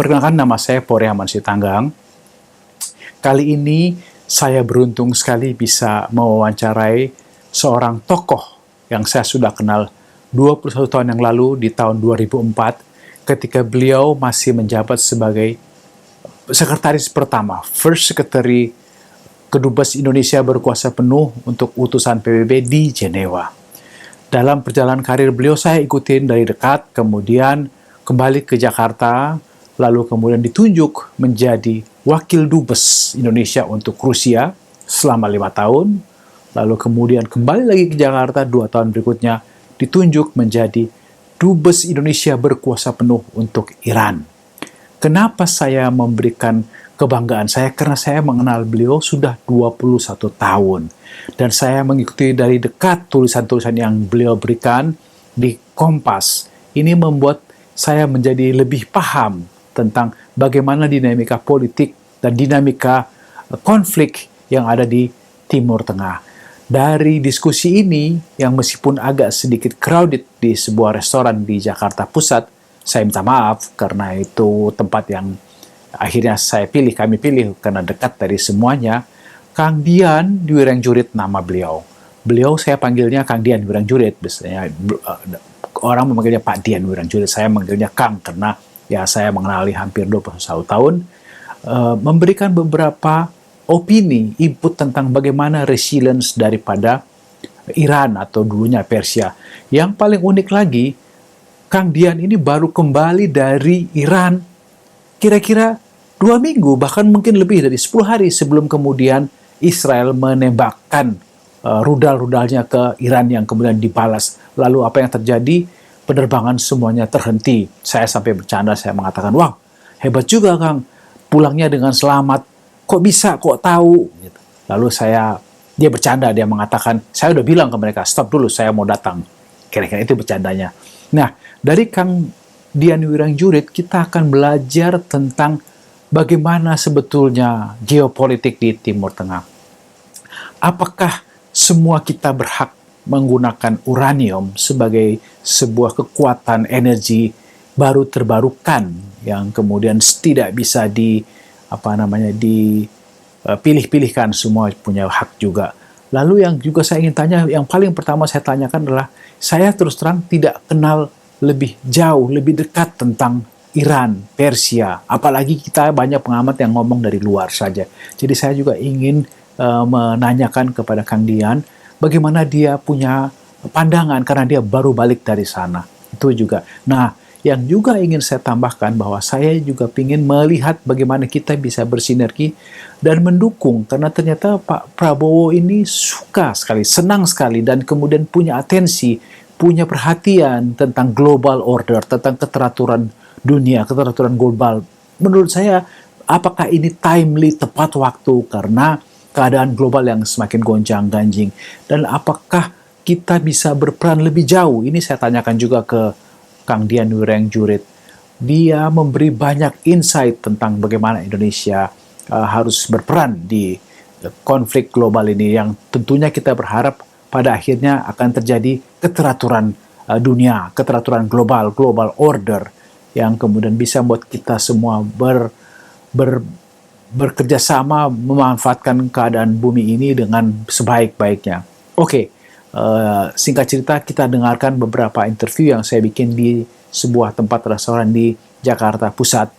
Perkenalkan, nama saya Pori Aman Sitanggang. Kali ini saya beruntung sekali bisa mewawancarai seorang tokoh yang saya sudah kenal 21 tahun yang lalu di tahun 2004 ketika beliau masih menjabat sebagai sekretaris pertama, First Secretary Kedubes Indonesia berkuasa penuh untuk utusan PBB di Jenewa. Dalam perjalanan karir beliau saya ikutin dari dekat, kemudian kembali ke Jakarta, lalu kemudian ditunjuk menjadi Wakil Dubes Indonesia untuk Rusia selama 5 tahun, lalu kemudian kembali lagi ke Jakarta 2 tahun berikutnya, ditunjuk menjadi Dubes Indonesia berkuasa penuh untuk Iran. Kenapa saya memberikan kebanggaan saya? Karena saya mengenal beliau sudah 21 tahun. Dan saya mengikuti dari dekat tulisan-tulisan yang beliau berikan di Kompas. Ini membuat saya menjadi lebih paham tentang bagaimana dinamika politik dan dinamika konflik yang ada di Timur Tengah. Dari diskusi ini, yang meskipun agak sedikit crowded di sebuah restoran di Jakarta Pusat, saya minta maaf karena itu tempat yang akhirnya kami pilih karena dekat dari semuanya. Kang Dian Dwirengjurit nama beliau. Beliau saya panggilnya Kang Dian Dwirengjurit, biasanya orang memanggilnya Pak Dian Dwirengjurit, saya manggilnya Kang karena ya saya mengenali hampir 21 tahun, memberikan beberapa opini, input tentang bagaimana resilience daripada Iran atau dulunya Persia. Yang paling unik lagi, Kang Dian ini baru kembali dari Iran kira-kira 2 minggu, bahkan mungkin lebih dari 10 hari sebelum kemudian Israel menembakkan rudal-rudalnya ke Iran yang kemudian dibalas. Lalu apa yang terjadi? Penerbangan semuanya terhenti. Saya sampai bercanda, saya mengatakan, wah hebat juga Kang, pulangnya dengan selamat. Kok bisa, kok tahu? Gitu. Lalu dia bercanda, dia mengatakan, saya udah bilang ke mereka, stop dulu, saya mau datang. Kira-kira itu bercandanya. Nah, dari Kang Dian Dwirengjurit, kita akan belajar tentang bagaimana sebetulnya geopolitik di Timur Tengah. Apakah semua kita berhak menggunakan uranium sebagai sebuah kekuatan energi baru terbarukan yang kemudian tidak bisa dipilih-pilihkan, semua punya hak juga. Lalu yang juga saya ingin tanya, yang paling pertama saya tanyakan adalah, saya terus terang tidak kenal lebih jauh, lebih dekat tentang Iran, Persia, apalagi kita banyak pengamat yang ngomong dari luar saja. Jadi saya juga ingin menanyakan kepada Kang Dian, bagaimana dia punya pandangan karena dia baru balik dari sana. Itu juga. Nah, yang juga ingin saya tambahkan bahwa saya juga ingin melihat bagaimana kita bisa bersinergi dan mendukung, karena ternyata Pak Prabowo ini suka sekali, senang sekali, dan kemudian punya atensi, punya perhatian tentang global order, tentang keteraturan dunia, keteraturan global. Menurut saya, apakah ini timely, tepat waktu karena keadaan global yang semakin gonjang-ganjing, dan apakah kita bisa berperan lebih jauh? Ini saya tanyakan juga ke Kang Dian Dwirengjurit. Dia memberi banyak insight tentang bagaimana Indonesia harus berperan di konflik global ini, yang tentunya kita berharap pada akhirnya akan terjadi keteraturan dunia, keteraturan global order, yang kemudian bisa membuat kita semua bekerja sama memanfaatkan keadaan bumi ini dengan sebaik-baiknya. Oke, singkat cerita, kita dengarkan beberapa interview yang saya bikin di sebuah tempat restoran di Jakarta Pusat.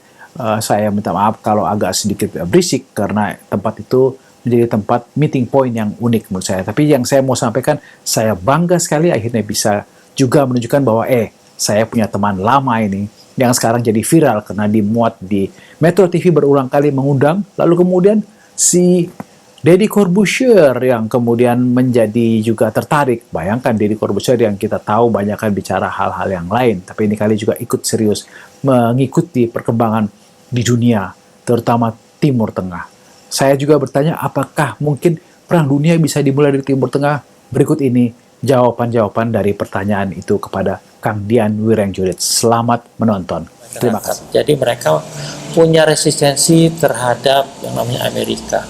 Saya minta maaf kalau agak sedikit berisik karena tempat itu menjadi tempat meeting point yang unik menurut saya. Tapi yang saya mau sampaikan, saya bangga sekali akhirnya bisa juga menunjukkan bahwa saya punya teman lama ini yang sekarang jadi viral karena dimuat di Metro TV berulang kali mengundang, lalu kemudian si Deddy Corbuzier yang kemudian menjadi juga tertarik. Bayangkan Deddy Corbuzier yang kita tahu banyak kan bicara hal-hal yang lain, tapi ini kali juga ikut serius mengikuti perkembangan di dunia, terutama Timur Tengah. Saya juga bertanya, apakah mungkin perang dunia bisa dimulai dari Timur Tengah? Berikut ini jawaban-jawaban dari pertanyaan itu kepada Kang Dian Dwirengjurit. Selamat menonton. Terima kasih. Jadi mereka punya resistensi terhadap yang namanya Amerika.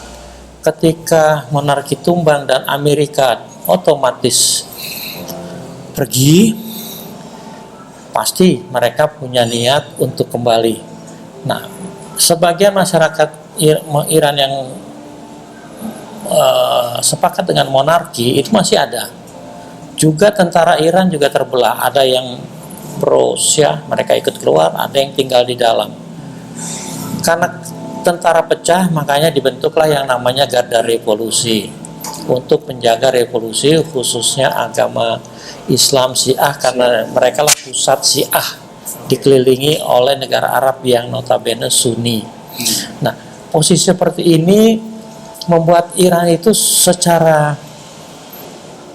Ketika monarki tumbang dan Amerika otomatis pergi, pasti mereka punya niat untuk kembali. Nah, sebagian masyarakat Iran yang sepakat dengan monarki itu masih ada. Juga tentara Iran juga terbelah, ada yang pro Syiah, mereka ikut keluar, ada yang tinggal di dalam. Karena tentara pecah, makanya dibentuklah yang namanya Garda Revolusi untuk menjaga revolusi, khususnya agama Islam Syiah, karena mereka lah pusat Syiah, dikelilingi oleh negara Arab yang notabene Sunni. Nah, posisi seperti ini membuat Iran itu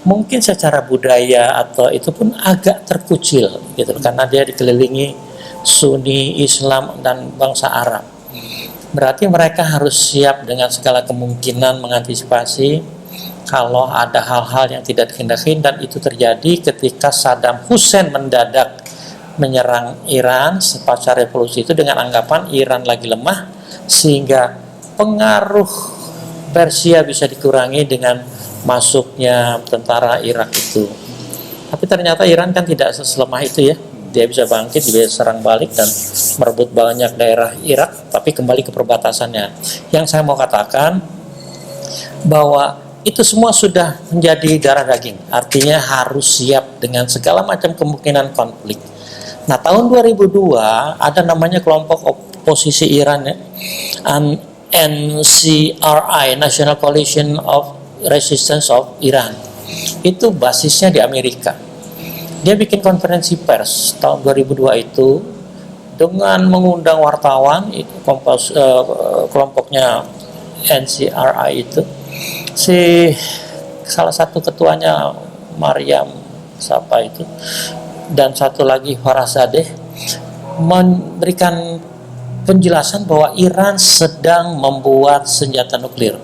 mungkin secara budaya atau itu pun agak terkucil gitu, karena dia dikelilingi Sunni, Islam, dan bangsa Arab. Berarti mereka harus siap dengan segala kemungkinan mengantisipasi kalau ada hal-hal yang tidak dikehendaki, dan itu terjadi ketika Saddam Hussein mendadak menyerang Iran pasca revolusi itu dengan anggapan Iran lagi lemah, sehingga pengaruh Persia bisa dikurangi dengan masuknya tentara Irak itu. Tapi ternyata Iran kan tidak selemah itu ya. Dia bisa bangkit, dia bisa serang balik dan merebut banyak daerah Irak, tapi kembali ke perbatasannya. Yang saya mau katakan bahwa itu semua sudah menjadi darah daging. Artinya harus siap dengan segala macam kemungkinan konflik. Nah, tahun 2002 ada namanya kelompok oposisi Iran ya, NCRI, National Coalition of Resistance of Iran. Itu basisnya di Amerika. Dia bikin konferensi pers tahun 2002 itu dengan mengundang wartawan, itu kelompoknya NCRI itu. Salah satu ketuanya Maryam siapa itu, dan satu lagi Horazadeh, memberikan penjelasan bahwa Iran sedang membuat senjata nuklir.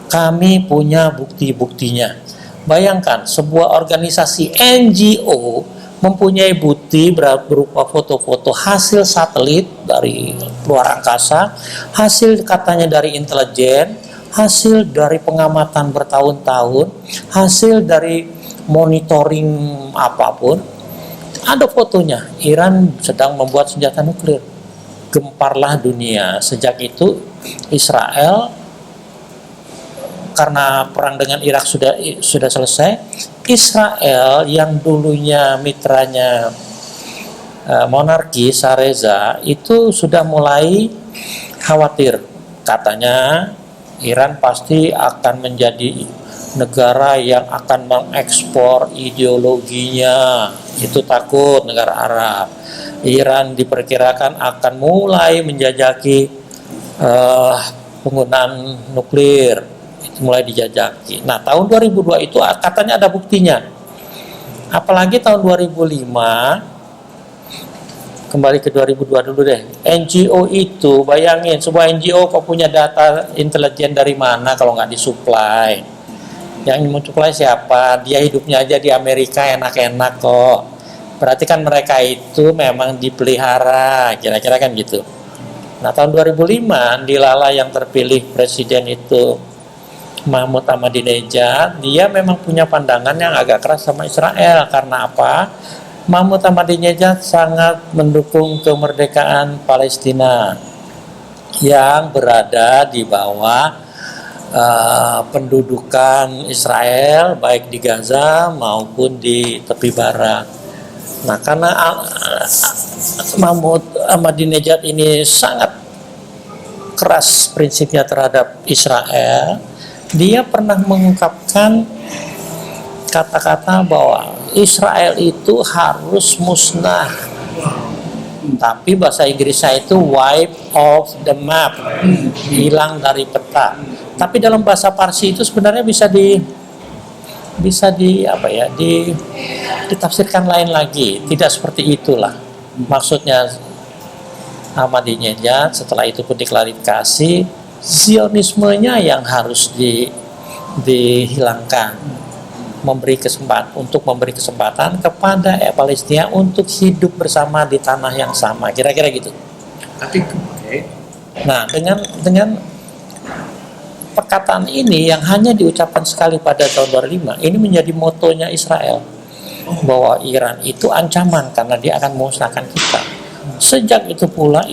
Kami punya bukti-buktinya. Bayangkan sebuah organisasi NGO mempunyai bukti berupa foto-foto hasil satelit dari luar angkasa, hasil katanya dari intelijen, hasil dari pengamatan bertahun-tahun, hasil dari monitoring apapun. Ada fotonya, Iran sedang membuat senjata nuklir. Gemparlah dunia. Sejak itu Israel, karena perang dengan Irak sudah selesai, Israel yang dulunya mitranya monarki Shah Reza itu sudah mulai khawatir. Katanya Iran pasti akan menjadi negara yang akan mengekspor ideologinya. Itu takut negara Arab. Iran diperkirakan akan mulai menjajaki penggunaan nuklir, mulai dijajaki. Nah, tahun 2002 itu katanya ada buktinya. Apalagi tahun 2005, kembali ke 2002 dulu deh. NGO itu, bayangin, sebuah NGO kok punya data intelijen dari mana kalau nggak disuplai? Yang mensuplai siapa? Dia hidupnya aja di Amerika enak-enak kok. Berarti kan mereka itu memang dipelihara, kira-kira kan gitu. Nah, tahun 2005, Dilala yang terpilih presiden itu, Mahmud Ahmadinejad, dia memang punya pandangan yang agak keras sama Israel. Karena apa? Mahmud Ahmadinejad sangat mendukung kemerdekaan Palestina yang berada di bawah pendudukan Israel, baik di Gaza maupun di tepi barat. Nah, karena Mahmud Ahmadinejad ini sangat keras prinsipnya terhadap Israel, dia pernah mengungkapkan kata-kata bahwa Israel itu harus musnah. Tapi bahasa Inggrisnya itu wipe off the map, hilang dari peta. Tapi dalam bahasa Parsi itu sebenarnya bisa ditafsirkan lain lagi. Tidak seperti itulah maksudnya Ahmadinejad. Setelah itu pun diklarifikasi, Zionismenya yang harus dihilangkan, memberi kesempatan kepada Palestina untuk hidup bersama di tanah yang sama, kira-kira gitu. Nah, dengan perkataan ini yang hanya diucapkan sekali pada tahun 2005, ini menjadi motonya Israel, bahwa Iran itu ancaman karena dia akan memusnahkan kita. Sejak itu pula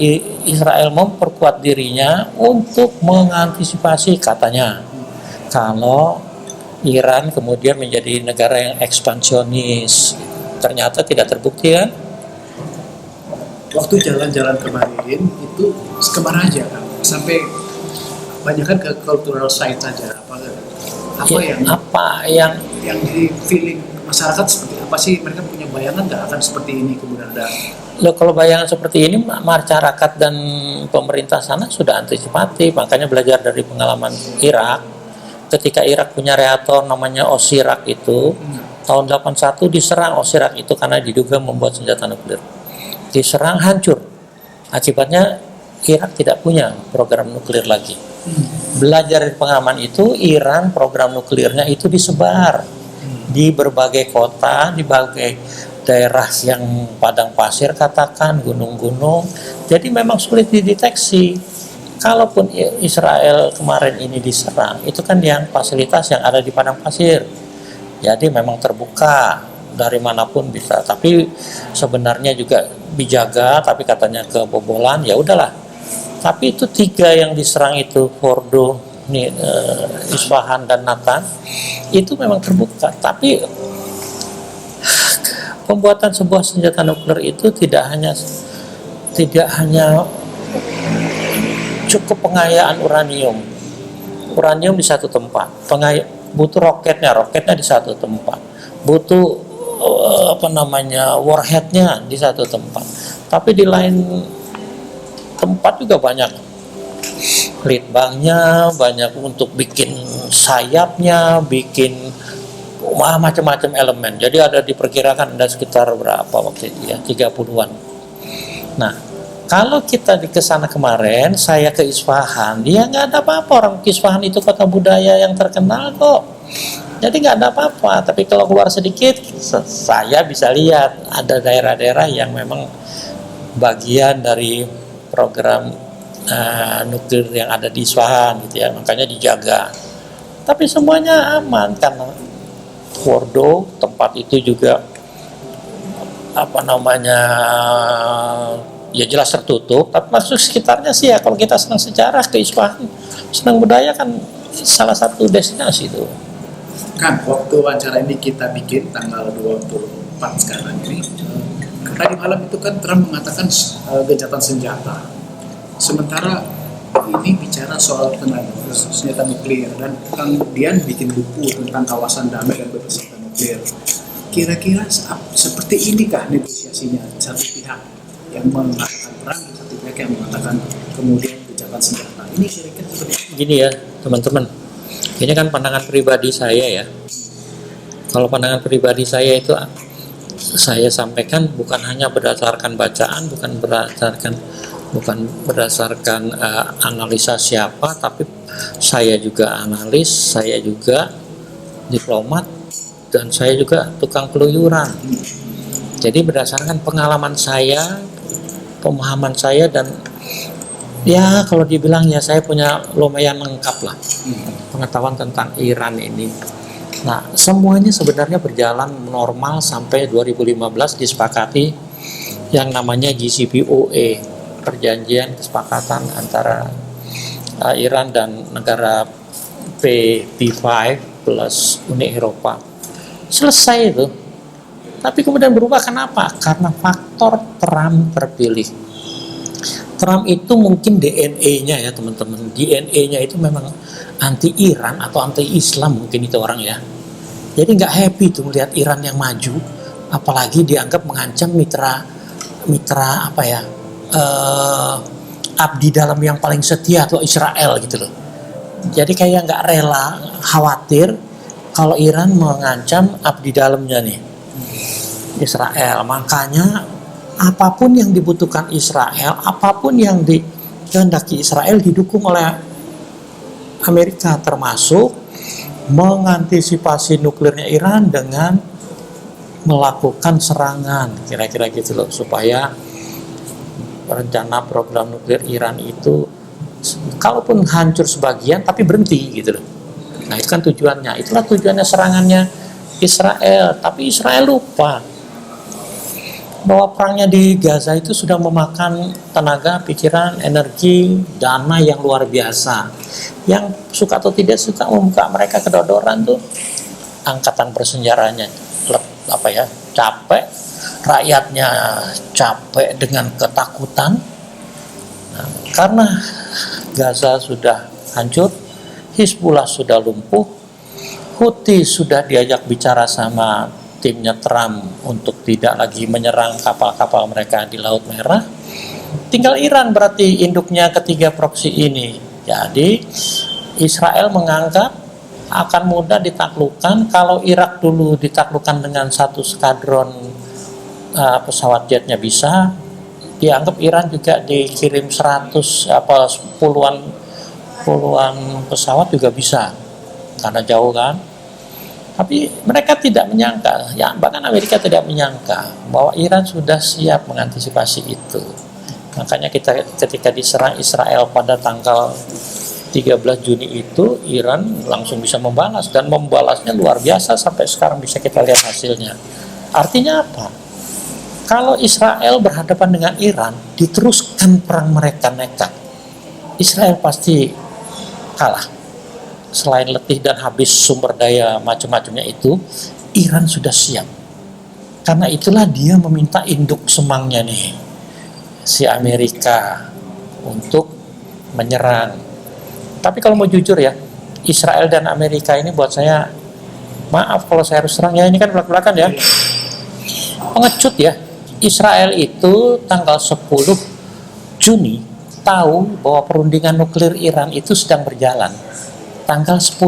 Israel memperkuat dirinya untuk mengantisipasi katanya kalau Iran kemudian menjadi negara yang ekspansionis. Ternyata tidak terbukti kan? Waktu jalan-jalan kemarin itu kemana aja kan? Sampai banyak kan ke cultural site aja. Apa yang yang di feeling masyarakat seperti apa sih? Mereka punya bayangan nggak akan seperti ini kemudian ada? Kalau bayangan seperti ini masyarakat dan pemerintah sana sudah antisipatif, makanya belajar dari pengalaman Irak. Ketika Irak punya reaktor namanya Osirak itu, tahun 81 diserang Osirak itu karena diduga membuat senjata nuklir. Diserang hancur. Akibatnya Irak tidak punya program nuklir lagi. Belajar dari pengalaman itu, Iran program nuklirnya itu disebar di berbagai kota, di berbagai daerah yang padang pasir katakan, gunung-gunung. Jadi memang sulit dideteksi. Kalaupun Israel kemarin ini diserang, itu kan yang fasilitas yang ada di padang pasir. Jadi memang terbuka dari manapun bisa. Tapi sebenarnya juga dijaga, tapi katanya kebobolan, ya udahlah. Tapi itu 3 yang diserang itu, Fordo, Isfahan dan Natan, itu memang terbuka. Tapi pembuatan sebuah senjata nuklir itu tidak hanya cukup pengayaan uranium di satu tempat, butuh roketnya di satu tempat, butuh warheadnya di satu tempat. Tapi di lain tempat juga banyak litbangnya, banyak untuk bikin sayapnya, bikin macam-macam elemen. Jadi ada diperkirakan ada sekitar berapa waktu itu ya, 30-an. Nah, kalau kita di kesana kemarin, saya ke Isfahan, dia nggak ada apa-apa. Orang Isfahan itu kota budaya yang terkenal kok. Jadi nggak ada apa-apa. Tapi kalau keluar sedikit, saya bisa lihat ada daerah-daerah yang memang bagian dari program nuklir yang ada di Isfahan gitu ya. Makanya dijaga. Tapi semuanya aman karena Fordo tempat itu juga ya jelas tertutup, tapi masuk sekitarnya sih ya, kalau kita senang sejarah ke Isfahan, senang budaya kan salah satu destinasi itu. Kan waktu wawancara ini kita bikin tanggal 24 sekarang ini, tadi malam itu kan Trump mengatakan gencatan senjata, sementara ini bicara soal senjata nuklir, dan kemudian bikin buku tentang kawasan damai dan bebas senjata nuklir. Kira-kira seperti inikah negosiasinya, satu pihak yang mengatakan perang, satu pihak yang mengatakan kemudian gencatan senjata? Ini kira-kira seperti apa? Gini ya teman-teman, ini kan pandangan pribadi saya ya. Kalau pandangan pribadi saya itu saya sampaikan bukan hanya berdasarkan bacaan, bukan berdasarkan analisa siapa, tapi saya juga analis, saya juga diplomat, dan saya juga tukang keluyuran. Jadi berdasarkan pengalaman saya, pemahaman saya, dan ya kalau dibilang ya saya punya lumayan lengkap lah pengetahuan tentang Iran ini. Nah, semuanya sebenarnya berjalan normal sampai 2015 disepakati yang namanya JCPOA, perjanjian kesepakatan antara Iran dan negara P5 plus Uni Eropa. Selesai itu. Tapi kemudian berubah, kenapa? Karena faktor Trump terpilih. Trump itu mungkin DNA-nya ya teman-teman, DNA-nya itu memang anti Iran atau anti Islam mungkin itu orang ya. Jadi nggak happy tuh melihat Iran yang maju, apalagi dianggap mengancam mitra abdi dalam yang paling setia atau Israel gitu loh. Jadi kayak nggak rela, khawatir kalau Iran mengancam abdi dalamnya nih, Israel. Makanya apapun yang dibutuhkan Israel, apapun yang dikehendaki Israel didukung oleh Amerika, termasuk mengantisipasi nuklirnya Iran dengan melakukan serangan, kira-kira gitu loh, supaya rencana program nuklir Iran itu kalaupun hancur sebagian tapi berhenti gitu loh. Nah itu kan tujuannya, itulah tujuannya serangannya Israel. Tapi Israel lupa bahwa perangnya di Gaza itu sudah memakan tenaga, pikiran, energi, dana yang luar biasa. Yang suka atau tidak suka membuka mereka kedodoran tuh angkatan bersenjaranya capek, rakyatnya capek dengan ketakutan. Nah, karena Gaza sudah hancur, Hizbullah sudah lumpuh, Houthi sudah diajak bicara sama timnya Trump untuk tidak lagi menyerang kapal-kapal mereka di Laut Merah. Tinggal Iran berarti induknya ketiga proksi ini. Jadi Israel menganggap akan mudah ditaklukkan kalau Irak dulu ditaklukkan dengan satu skadron pesawat jetnya bisa, dianggap Iran juga dikirim 100 puluhan pesawat juga bisa karena jauh kan. Tapi mereka tidak menyangka, ya bahkan Amerika tidak menyangka bahwa Iran sudah siap mengantisipasi itu. Makanya ketika diserang Israel pada tanggal 13 Juni itu, Iran langsung bisa membalas, dan membalasnya luar biasa sampai sekarang bisa kita lihat hasilnya. Artinya apa? Kalau Israel berhadapan dengan Iran, diteruskan perang mereka nekat, Israel pasti kalah. Selain letih dan habis sumber daya macam-macamnya itu, Iran sudah siap. Karena itulah dia meminta induk semangnya nih, si Amerika, untuk menyerang. Tapi kalau mau jujur ya, Israel dan Amerika ini buat saya, maaf kalau saya harus serang ya, ini kan belak-belakan ya, pengecut ya. Israel itu tanggal 10 Juni tahu bahwa perundingan nuklir Iran itu sedang berjalan. Tanggal 10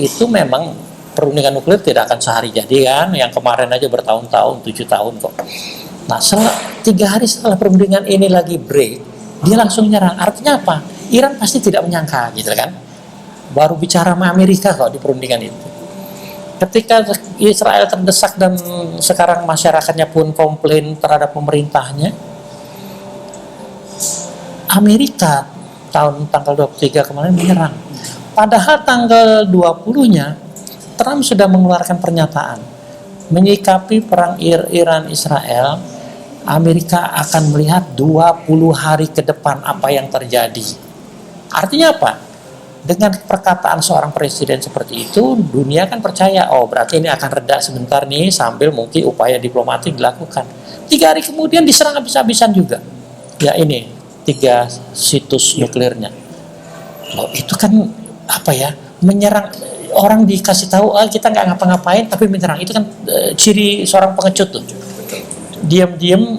itu memang perundingan nuklir tidak akan sehari jadi kan, yang kemarin aja bertahun-tahun, 7 tahun kok. Nah, 3 hari setelah perundingan ini lagi break, dia langsung nyerang. Artinya apa? Iran pasti tidak menyangka gitu kan, baru bicara sama Amerika kok di perundingan itu. Ketika Israel terdesak dan sekarang masyarakatnya pun komplain terhadap pemerintahnya, Amerika tanggal 23 kemarin menyerang. Padahal tanggal 20-nya Trump sudah mengeluarkan pernyataan menyikapi perang Iran-Israel, Amerika akan melihat 20 hari ke depan apa yang terjadi. Artinya apa? Dengan perkataan seorang presiden seperti itu, dunia kan percaya, oh berarti ini akan reda sebentar nih, sambil mungkin upaya diplomatik dilakukan. 3 hari kemudian diserang habis-habisan juga. Ya ini 3 situs nuklirnya. Loh, itu kan apa ya, menyerang orang, dikasih tahu kita nggak ngapa-ngapain tapi menyerang. Itu kan ciri seorang pengecut tuh. Diam-diam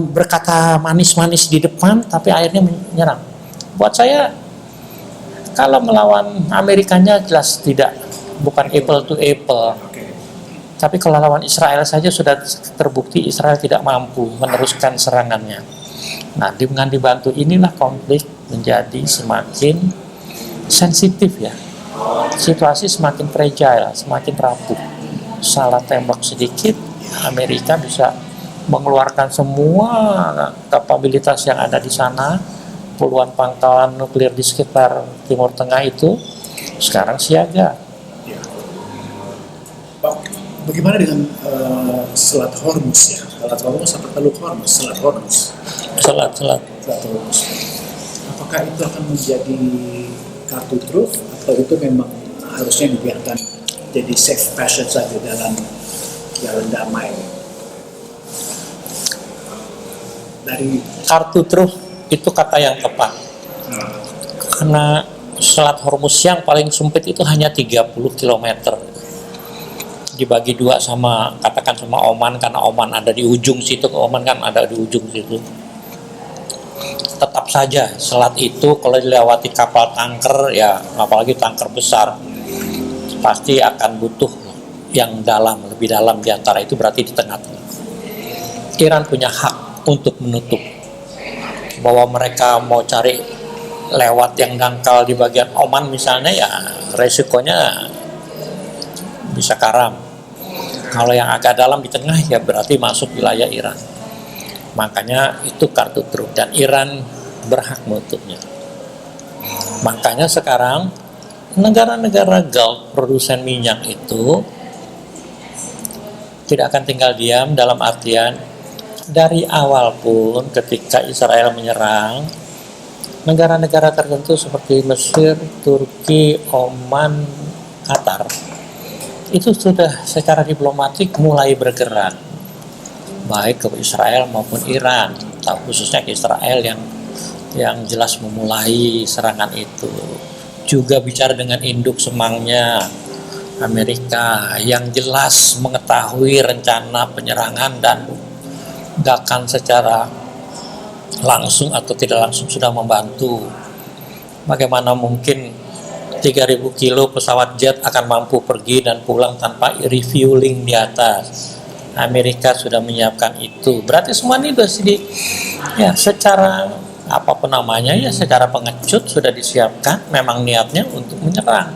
berkata manis-manis di depan tapi akhirnya menyerang. Buat saya kalau melawan Amerikanya jelas bukan apple to apple. Tapi kalau lawan Israel saja sudah terbukti Israel tidak mampu meneruskan serangannya. Nah, dengan dibantu inilah konflik menjadi semakin sensitif ya. Situasi semakin fragile, semakin rapuh. Salah tembak sedikit, Amerika bisa mengeluarkan semua kapabilitas yang ada di sana. Puluhan pangkalan nuklir di sekitar Timur Tengah itu sekarang siaga. Bagaimana dengan Selat Hormuz ya? Selat Hormuz atau Teluk Hormuz? Selat Hormuz. Selat Hormuz. Apakah itu akan menjadi kartu truf atau itu memang harusnya dibiarkan jadi safe passage saja dalam jalan damai? Dari kartu truf itu kata yang tepat. Karena Selat Hormuz yang paling sempit itu hanya 30 km. Dibagi 2 sama Oman, karena Oman ada di ujung situ, Oman kan ada di ujung situ. Tetap saja selat itu kalau dilewati kapal tanker ya, apalagi tanker besar, pasti akan butuh yang lebih dalam di antara itu, berarti di tengah-tengah. Iran punya hak untuk menutup. Bahwa mereka mau cari lewat yang dangkal di bagian Oman misalnya, ya resikonya bisa karam. Kalau yang agak dalam di tengah ya berarti masuk wilayah Iran. Makanya itu kartu truf dan Iran berhak menutupnya. Makanya sekarang negara-negara Gulf produsen minyak itu tidak akan tinggal diam, dalam artian dari awal pun ketika Israel menyerang, negara-negara tertentu seperti Mesir, Turki, Oman, Qatar itu sudah secara diplomatik mulai bergerak baik ke Israel maupun Iran, khususnya ke Israel yang jelas memulai serangan itu. Juga bicara dengan induk semangnya Amerika yang jelas mengetahui rencana penyerangan dan bahkan secara langsung atau tidak langsung sudah membantu. Bagaimana mungkin 3.000 kilo pesawat jet akan mampu pergi dan pulang tanpa refueling di atas? Amerika sudah menyiapkan itu. Berarti semua ini sudah secara apapun namanya ya, secara pengecut sudah disiapkan. Memang niatnya untuk menyerang.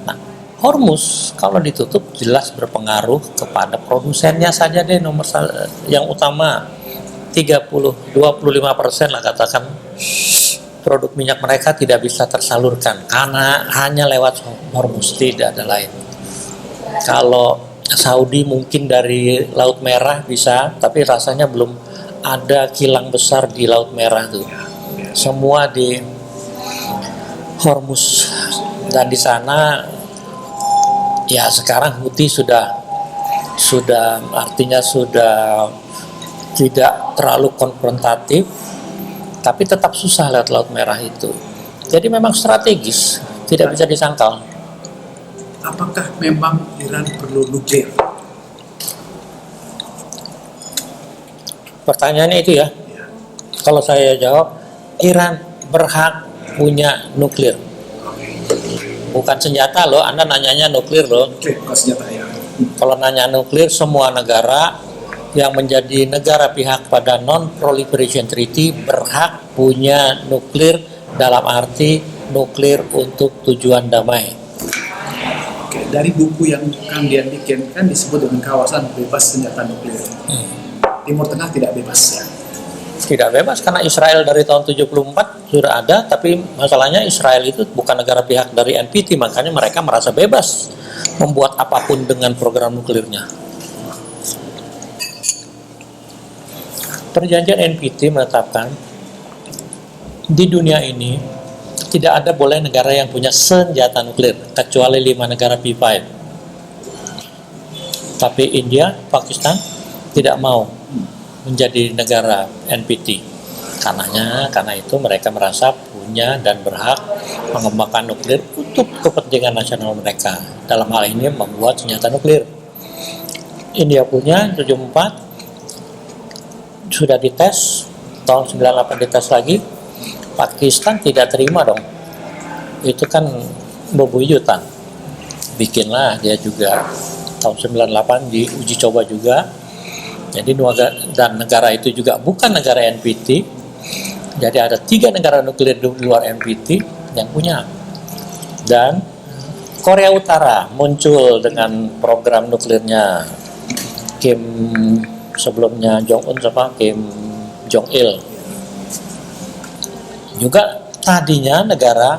Nah, Hormuz kalau ditutup jelas berpengaruh kepada produsennya saja deh, yang utama 25% lah katakan produk minyak mereka tidak bisa tersalurkan karena hanya lewat Hormuz, tidak ada lain. Kalau Saudi mungkin dari Laut Merah bisa, tapi rasanya belum ada kilang besar di Laut Merah tuh. Semua di Hormuz, dan di sana ya sekarang Houthi sudah artinya sudah tidak terlalu konfrontatif, tapi tetap susah lewat Laut Merah itu. Jadi memang strategis, tidak bisa disangkal. Apakah memang Iran perlu nuklir? Pertanyaannya itu ya. Kalau saya jawab, Iran berhak punya nuklir. Bukan senjata loh, Anda nanyanya nuklir loh. Nuklir, bukan senjata ya. Kalau nanya nuklir, semua negara yang menjadi negara pihak pada Non-Proliferation Treaty berhak punya nuklir, dalam arti nuklir untuk tujuan damai. Oke, dari buku yang Kang Dian bikin kan disebut dengan kawasan bebas senjata nuklir. Timur Tengah tidak bebas ya. Tidak bebas karena Israel dari tahun 74 sudah ada, tapi masalahnya Israel itu bukan negara pihak dari NPT, makanya mereka merasa bebas membuat apapun dengan program nuklirnya. Perjanjian NPT menetapkan di dunia ini tidak ada boleh negara yang punya senjata nuklir kecuali 5 negara P5. Tapi India, Pakistan tidak mau menjadi negara NPT. Karena itu mereka merasa punya dan berhak mengembangkan nuklir untuk kepentingan nasional mereka. Dalam hal ini membuat senjata nuklir. India punya 74, sudah dites, tahun 98 dites lagi. Pakistan tidak terima dong, itu kan bebuyutan. Bikinlah dia juga tahun 98 diuji coba juga. Jadi dan negara itu juga bukan negara NPT. Jadi ada 3 negara nuklir di luar NPT yang punya. Dan Korea Utara muncul dengan program nuklirnya. Kim sebelumnya Jong-un sama Kim Jong-il. Juga tadinya negara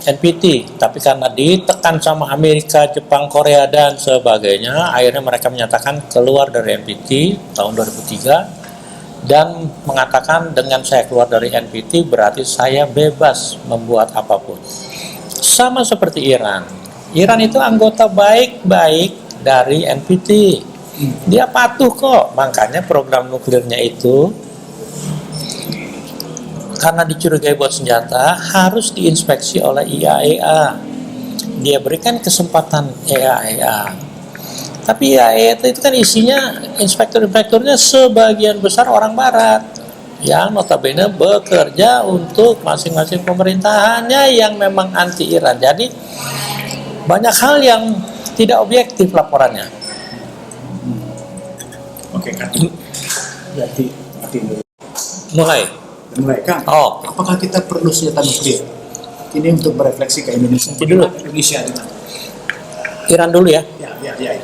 NPT, tapi karena ditekan sama Amerika, Jepang, Korea, dan sebagainya, akhirnya mereka menyatakan keluar dari NPT tahun 2003 dan mengatakan dengan saya keluar dari NPT berarti saya bebas membuat apapun. Sama seperti Iran. Iran itu anggota baik-baik dari NPT. Dia patuh kok, makanya program nuklirnya itu karena dicurigai buat senjata harus diinspeksi oleh IAEA. Dia berikan kesempatan IAEA. Tapi IAEA itu kan isinya inspektur-inspekturnya sebagian besar orang barat yang notabene bekerja untuk masing-masing pemerintahannya yang memang anti Iran. Jadi banyak hal yang tidak objektif laporannya. Oke, kan. Berarti Mulai. Kang, apakah kita perlu senjata nuklir? Ini untuk berefleksi ke Indonesia. Dulu. Indonesia dengan Iran dulu ya. Ya.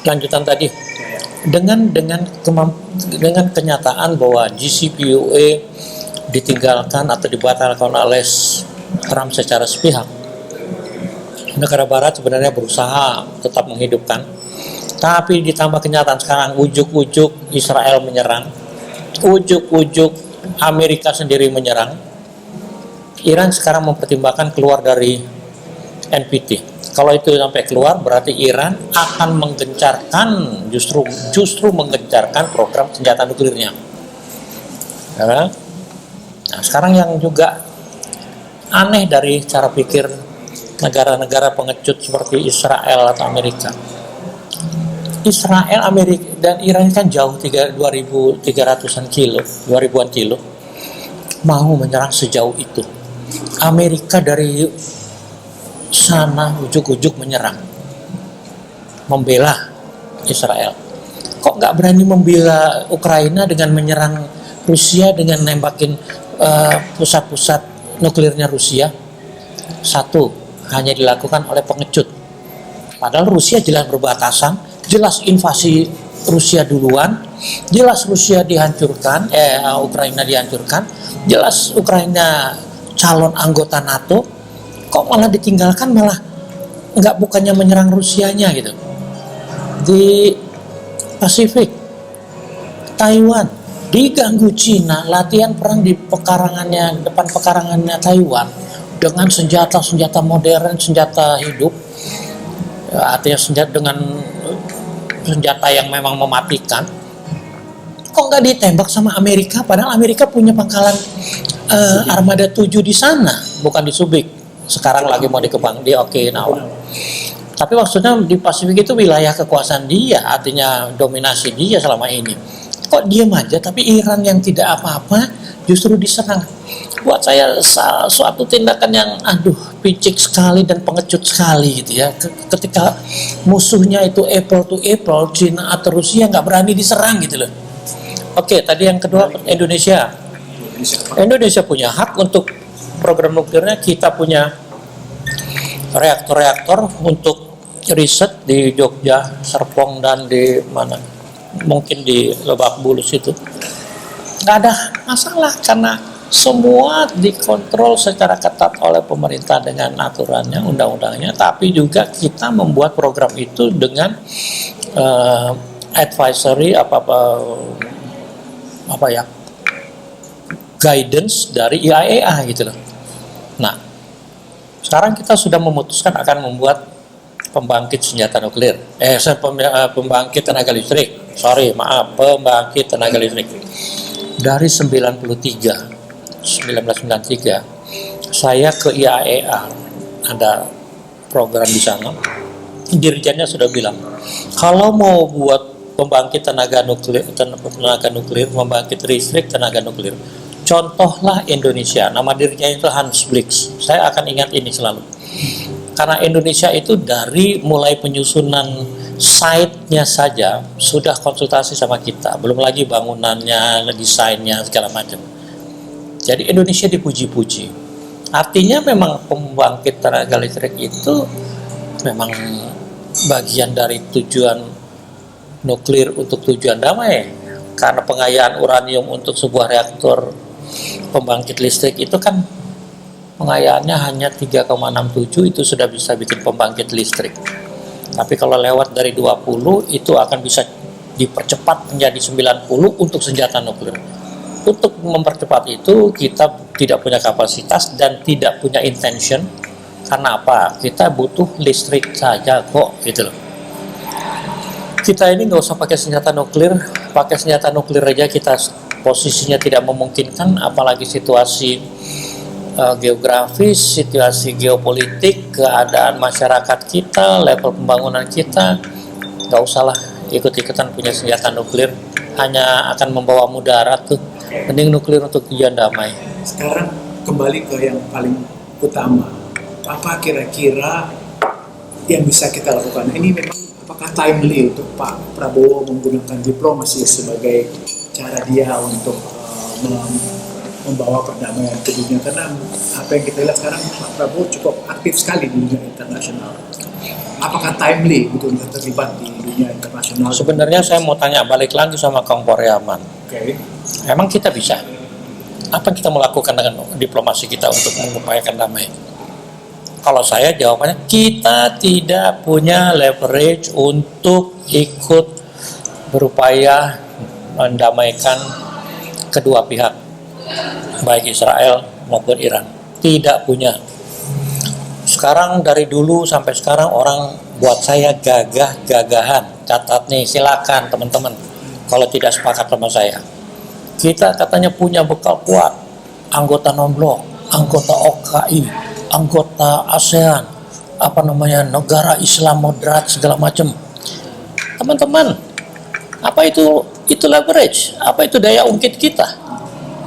Lanjutan tadi. Ya. Dengan kenyataan bahwa JCPOA ditinggalkan atau dibatalkan oleh Trump secara sepihak, negara Barat sebenarnya berusaha tetap menghidupkan Tapi ditambah kenyataan sekarang, ujuk-ujuk Israel menyerang, ujuk-ujuk Amerika sendiri menyerang, Iran sekarang mempertimbangkan keluar dari NPT. Kalau itu sampai keluar, berarti Iran akan menggencarkan, justru menggencarkan program senjata nuklirnya. Ya. Nah, sekarang yang juga aneh dari cara pikir negara-negara pengecut seperti Israel atau Amerika. Israel, Amerika, dan Iran kan jauh 2.300-an kilo, 2.000-an kilo, mau menyerang sejauh itu. Amerika dari sana ujuk-ujuk menyerang, membela Israel. Kok nggak berani membela Ukraina dengan menyerang Rusia dengan nembakin pusat-pusat nuklirnya Rusia? Satu, hanya dilakukan oleh pengecut. Padahal Rusia jelas berbatasan, jelas invasi Rusia duluan, jelas Rusia dihancurkan, Ukraina dihancurkan, jelas Ukraina calon anggota NATO, kok malah ditinggalkan, malah bukannya menyerang Rusianya gitu. Di Pasifik, Taiwan, diganggu Cina, latihan perang di depan pekarangannya Taiwan, dengan senjata-senjata modern, senjata hidup, artinya dengan senjata yang memang mematikan. Kok nggak ditembak sama Amerika? Padahal Amerika punya pangkalan Armada 7 di sana, bukan di Subic. Sekarang lagi mau dikembang di Okinawa. Tapi maksudnya di Pasifik itu wilayah kekuasaan dia, artinya dominasi dia selama ini. Kok diam aja, tapi Iran yang tidak apa-apa justru diserang. Buat saya suatu tindakan yang picik sekali dan pengecut sekali gitu ya. Ketika musuhnya itu apple to apple, Cina atau Rusia, nggak berani diserang gitu loh. Oke, tadi yang kedua, Indonesia punya hak untuk program nuklirnya. Kita punya reaktor-reaktor untuk riset di Jogja, Serpong, dan di mana, mungkin di Lebak Bulus itu. Nggak ada masalah karena semua dikontrol secara ketat oleh pemerintah dengan aturannya, undang-undangnya. Tapi juga kita membuat program itu dengan advisory guidance dari IAEA gitu loh. Nah, sekarang kita sudah memutuskan akan membuat pembangkit senjata nuklir, pembangkit tenaga listrik. Pembangkit tenaga listrik. Dari 1993, saya ke IAEA, ada program di sana. Dirjennya sudah bilang, kalau mau buat pembangkit tenaga nuklir, pembangkit listrik tenaga nuklir, contohlah Indonesia. Nama dirjennya itu Hans Blix. Saya akan ingat ini selalu. Karena Indonesia itu dari mulai penyusunan site-nya saja sudah konsultasi sama kita, belum lagi bangunannya, desainnya, segala macam. Jadi Indonesia dipuji-puji. Artinya memang pembangkit tenaga listrik itu memang bagian dari tujuan nuklir untuk tujuan damai. Karena pengayaan uranium untuk sebuah reaktor pembangkit listrik itu kan pengayaannya hanya 3,67, itu sudah bisa bikin pembangkit listrik. Tapi kalau lewat dari 20 itu akan bisa dipercepat menjadi 90 untuk senjata nuklir. Untuk mempercepat itu kita tidak punya kapasitas dan tidak punya intention. Karena apa? Kita butuh listrik saja kok gitu loh. Kita ini nggak usah pakai senjata nuklir aja kita posisinya tidak memungkinkan, apalagi situasi geografis, situasi geopolitik, keadaan masyarakat kita, level pembangunan kita, nggak usahlah ikut-ikutan punya senjata nuklir, hanya akan membawa mudarat tuh. Mending nuklir untuk tujuan damai. Sekarang kembali ke yang paling utama, apa kira-kira yang bisa kita lakukan? Ini memang apakah timely untuk Pak Prabowo menggunakan diplomasi sebagai cara dia untuk membawa perdamaian ke dunia, karena apa yang kita lihat sekarang Pak Prabowo cukup aktif sekali di dunia internasional. Apakah timely untuk terlibat di dunia internasional? Sebenarnya saya mau tanya balik lagi sama Kang Poryaman. Okay. Emang kita bisa? Apa yang kita melakukan dengan diplomasi kita untuk mengupayakan damai? Kalau saya jawabannya, kita tidak punya leverage untuk ikut berupaya mendamaikan kedua pihak, baik Israel maupun Iran. Tidak punya. Sekarang dari dulu sampai sekarang orang buat saya gagah-gagahan. Catat nih, silakan teman-teman kalau tidak sepakat sama saya. Kita katanya punya bekal kuat, anggota non-blok, anggota OKI, anggota ASEAN, negara Islam moderat segala macam. Teman-teman, apa itu leverage? Apa itu daya ungkit kita?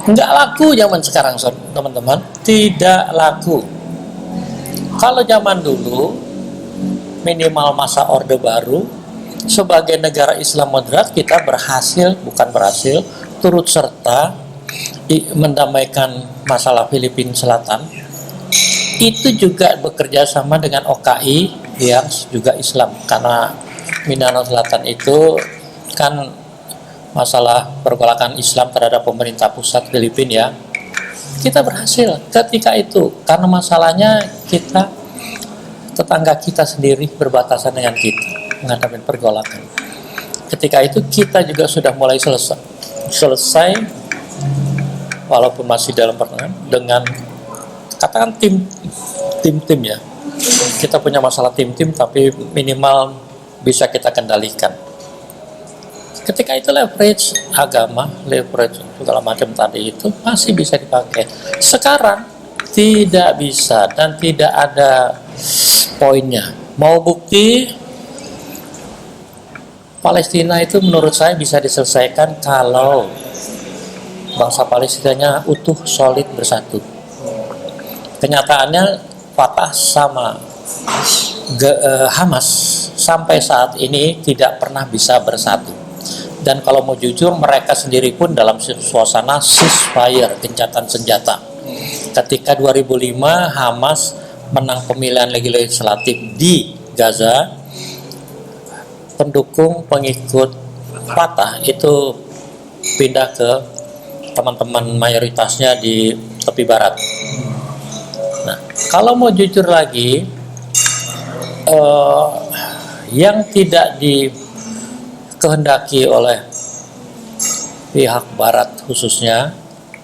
Nggak laku zaman sekarang, teman-teman. Tidak laku. Kalau zaman dulu, minimal masa Orde Baru, sebagai negara Islam moderat, kita bukan berhasil, turut serta mendamaikan masalah Filipina Selatan. Itu juga bekerja sama dengan OKI yang juga Islam, karena Mindanao Selatan itu kan masalah pergolakan Islam terhadap pemerintah pusat Filipina ya. Kita berhasil ketika itu, karena masalahnya tetangga kita sendiri berbatasan dengan kita menghadapi pergolakan. Ketika itu kita juga sudah mulai selesai walaupun masih dalam pertengahan dengan katakan tim ya. Kita punya masalah tim tapi minimal bisa kita kendalikan. Ketika itu leverage agama, leverage segala macam tadi itu masih bisa dipakai. Sekarang tidak bisa dan tidak ada poinnya. Mau bukti, Palestina itu menurut saya bisa diselesaikan kalau bangsa Palestinanya utuh, solid, bersatu. Kenyataannya Fatah sama Hamas sampai saat ini tidak pernah bisa bersatu. Dan kalau mau jujur, mereka sendiri pun dalam suasana ceasefire, gencatan senjata. Ketika 2005 Hamas menang pemilihan legislatif di Gaza, pendukung pengikut Fatah itu pindah ke teman-teman mayoritasnya di tepi barat. Nah, kalau mau jujur lagi, yang tidak dikehendaki oleh pihak barat khususnya,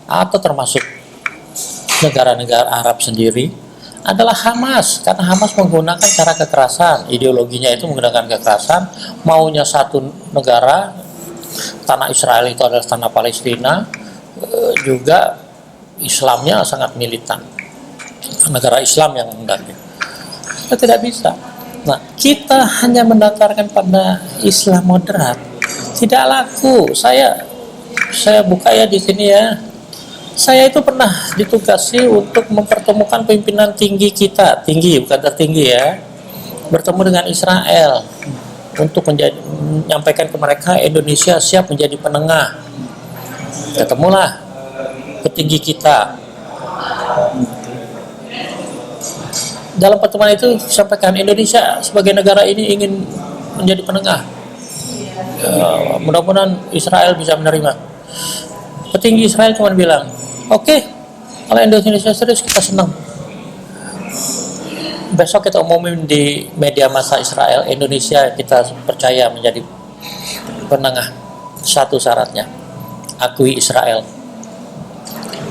atau termasuk negara-negara Arab sendiri, adalah Hamas. Karena Hamas menggunakan cara kekerasan, ideologinya itu menggunakan kekerasan, maunya satu negara, tanah Israel itu adalah tanah Palestina, juga Islamnya sangat militan, negara Islam yang menghendaki. Kita tidak bisa. Nah, kita hanya mendasarkan pada Islam moderat, tidak laku. Saya buka ya di sini ya. Saya itu pernah ditugasi untuk mempertemukan pimpinan tinggi kita, tinggi bukan tertinggi ya, bertemu dengan Israel untuk menyampaikan ke mereka Indonesia siap menjadi penengah. Ketemulah petinggi kita. Dalam pertemuan itu sampaikan Indonesia sebagai negara ini ingin menjadi penengah. Mudah-mudahan Israel bisa menerima. Petinggi Israel cuma bilang, oke, kalau Indonesia serius kita senang. Besok kita umumin di media massa Israel, Indonesia kita percaya menjadi penengah. Satu syaratnya, akui Israel.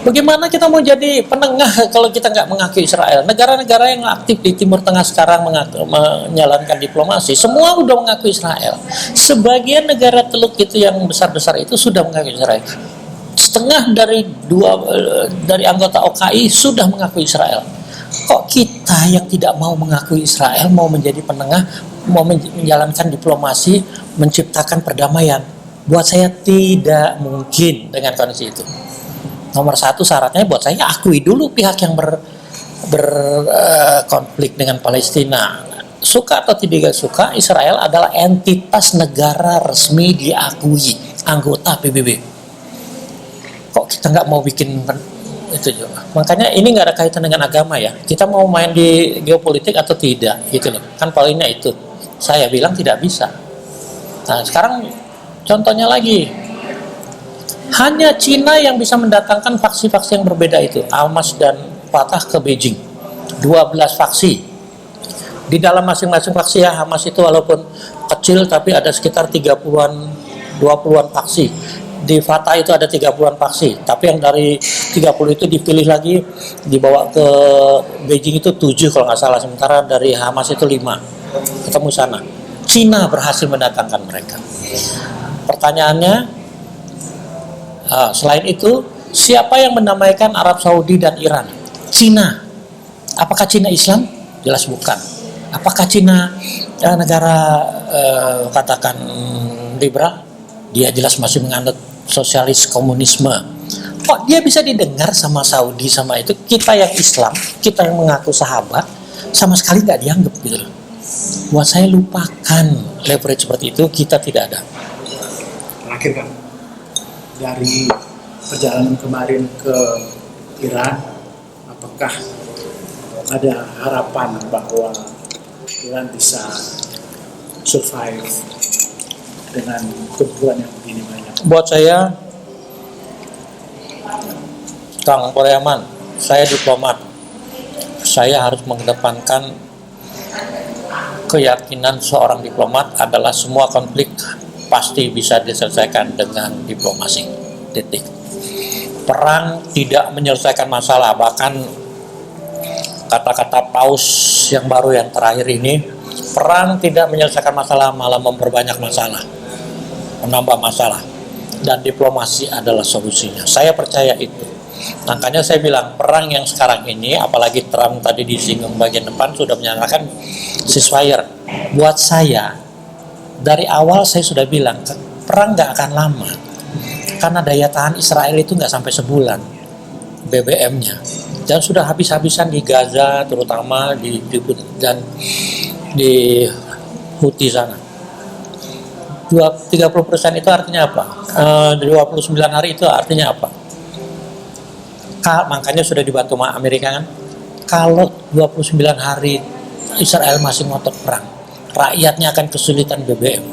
Bagaimana kita mau jadi penengah kalau kita nggak mengakui Israel? Negara-negara yang aktif di Timur Tengah sekarang menjalankan diplomasi, semua udah mengakui Israel. Sebagian negara Teluk itu yang besar-besar itu sudah mengakui Israel. Setengah dari anggota OKI sudah mengakui Israel. Kok kita yang tidak mau mengakui Israel, mau menjadi penengah, mau menjalankan diplomasi, menciptakan perdamaian? Buat saya tidak mungkin dengan kondisi itu. Nomor satu syaratnya buat saya akui dulu pihak yang berkonflik dengan Palestina. Suka atau tidak suka, Israel adalah entitas negara resmi diakui, anggota PBB. Kok kita nggak mau bikin itu juga? Makanya ini nggak ada kaitan dengan agama ya. Kita mau main di geopolitik atau tidak, gitu loh. Kan poinnya itu. Saya bilang tidak bisa. Nah sekarang contohnya lagi. Hanya Cina yang bisa mendatangkan faksi-faksi yang berbeda itu, Hamas dan Fatah ke Beijing. 12 faksi. Di dalam masing-masing faksi ya, Hamas itu walaupun kecil tapi ada sekitar 30-an 20-an faksi. Di Fatah itu ada 30-an faksi, tapi yang dari 30 itu dipilih lagi dibawa ke Beijing itu 7 kalau nggak salah, sementara dari Hamas itu 5 ketemu sana. Cina berhasil mendatangkan mereka. Pertanyaannya, selain itu siapa yang mendamaikan Arab Saudi dan Iran? Cina. Apakah Cina Islam? Jelas bukan. Apakah Cina negara katakan liberal? Dia jelas masih menganut sosialis komunisme. Kok dia bisa didengar sama Saudi sama itu? Kita yang Islam, kita yang mengaku sahabat, sama sekali nggak dianggap gitu loh. Buat saya lupakan leverage seperti itu, kita tidak ada. Terakhir kan, dari perjalanan kemarin ke Iran, apakah ada harapan bahwa Iran bisa survive dengan gempuran yang begini banyak? Buat saya, Kang Koreaman, saya diplomat. Saya harus mengedepankan keyakinan seorang diplomat adalah semua konflik pasti bisa diselesaikan dengan diplomasi. Titik. Perang tidak menyelesaikan masalah, bahkan kata-kata Paus yang baru yang terakhir ini, perang tidak menyelesaikan masalah, malah memperbanyak masalah, menambah masalah, dan diplomasi adalah solusinya. Saya percaya itu. Makanya saya bilang perang yang sekarang ini, apalagi Trump tadi disinggung bagian depan sudah menyatakan ceasefire. Buat saya dari awal saya sudah bilang perang nggak akan lama karena daya tahan Israel itu nggak sampai sebulan BBM-nya, dan sudah habis-habisan di Gaza terutama dan di Houthi sana. 30% itu artinya apa? 29 hari itu artinya apa? Makanya sudah dibantu sama Amerika kan. Kalau 29 hari Israel masih ngotot perang, rakyatnya akan kesulitan BBM.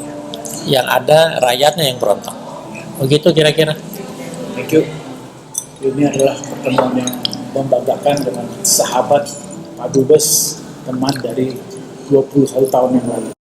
Yang ada rakyatnya yang berontak. Begitu kira-kira. Thank you. Ini adalah pertemuan yang membanggakan dengan sahabat Pak Dubes, teman dari 21 tahun yang lalu.